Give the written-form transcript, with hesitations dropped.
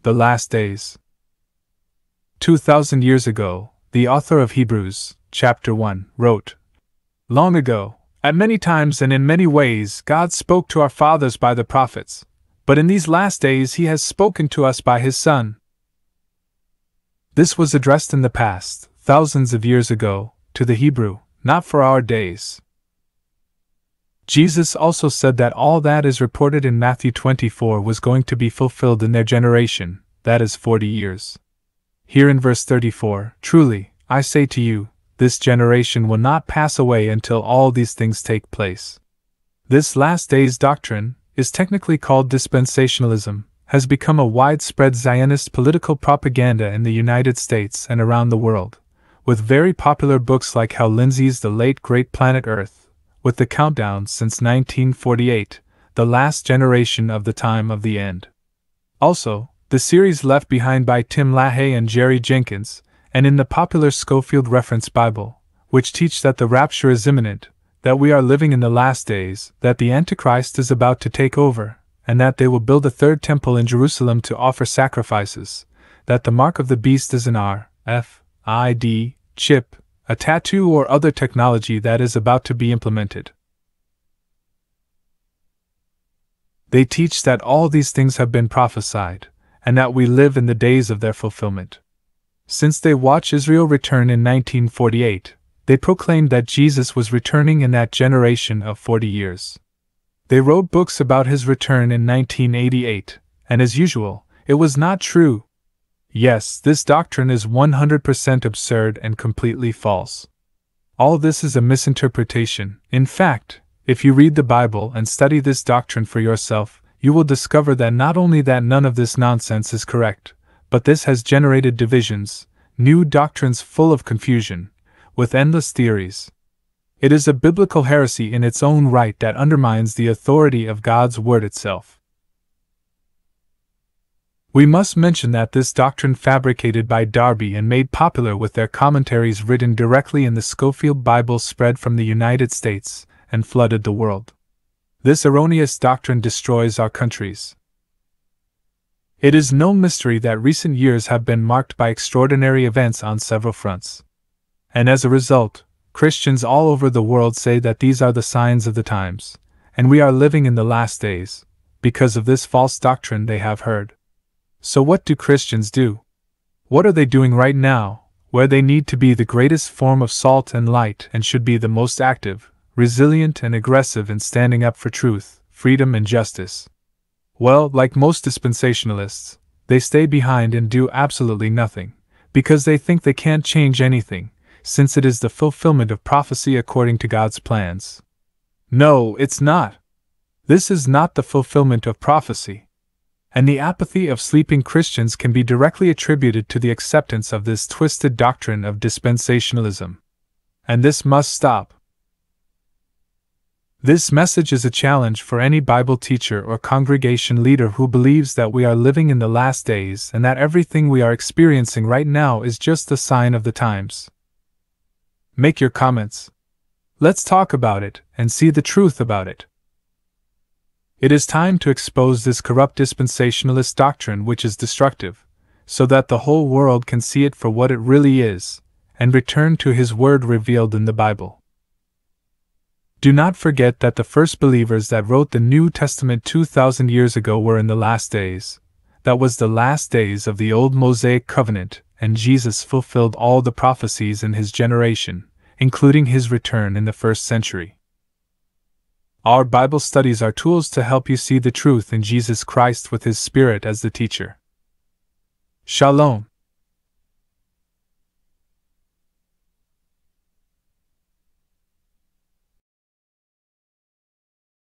The last days. 2,000 years ago, the author of Hebrews, chapter 1, wrote, "Long ago, at many times and in many ways, God spoke to our fathers by the prophets, but in these last days He has spoken to us by His Son." This was addressed in the past, thousands of years ago, to the Hebrew, not for our days. Jesus also said that all that is reported in Matthew 24 was going to be fulfilled in their generation, that is 40 years. Here in verse 34, "Truly, I say to you, this generation will not pass away until all these things take place." This last days doctrine is technically called dispensationalism, has become a widespread Zionist political propaganda in the United States and around the world, with very popular books like Hal Lindsey's The Late Great Planet Earth, with the countdown since 1948, the last generation of the time of the end. Also, the series Left Behind by Tim LaHaye and Jerry Jenkins, and in the popular Scofield Reference Bible, which teach that the rapture is imminent, that we are living in the last days, that the Antichrist is about to take over, and that they will build a third temple in Jerusalem to offer sacrifices, that the mark of the beast is an RFID chip, a tattoo or other technology that is about to be implemented. They teach that all these things have been prophesied, and that we live in the days of their fulfillment. Since they watched Israel return in 1948, they proclaimed that Jesus was returning in that generation of 40 years. They wrote books about his return in 1988, and as usual, it was not true. Yes, this doctrine is 100% absurd and completely false. All this is a misinterpretation. In fact, if you read the Bible and study this doctrine for yourself, you will discover that not only that none of this nonsense is correct, but this has generated divisions, new doctrines full of confusion, with endless theories. It is a biblical heresy in its own right that undermines the authority of God's Word itself. We must mention that this doctrine fabricated by Darby and made popular with their commentaries written directly in the Scofield Bible spread from the United States and flooded the world. This erroneous doctrine destroys our countries. It is no mystery that recent years have been marked by extraordinary events on several fronts. And as a result, Christians all over the world say that these are the signs of the times, and we are living in the last days, because of this false doctrine they have heard. So what do Christians do? What are they doing right now, where they need to be the greatest form of salt and light and should be the most active, resilient and aggressive in standing up for truth, freedom and justice? Well, like most dispensationalists, they stay behind and do absolutely nothing, because they think they can't change anything, since it is the fulfillment of prophecy according to God's plans. No, it's not. This is not the fulfillment of prophecy. And the apathy of sleeping Christians can be directly attributed to the acceptance of this twisted doctrine of dispensationalism. And this must stop. This message is a challenge for any Bible teacher or congregation leader who believes that we are living in the last days and that everything we are experiencing right now is just a sign of the times. Make your comments. Let's talk about it and see the truth about it. It is time to expose this corrupt dispensationalist doctrine which is destructive, so that the whole world can see it for what it really is, and return to His Word revealed in the Bible. Do not forget that the first believers that wrote the New Testament 2,000 years ago were in the last days. That was the last days of the old Mosaic covenant, and Jesus fulfilled all the prophecies in His generation, including His return in the first century. Our Bible studies are tools to help you see the truth in Jesus Christ with His Spirit as the teacher. Shalom.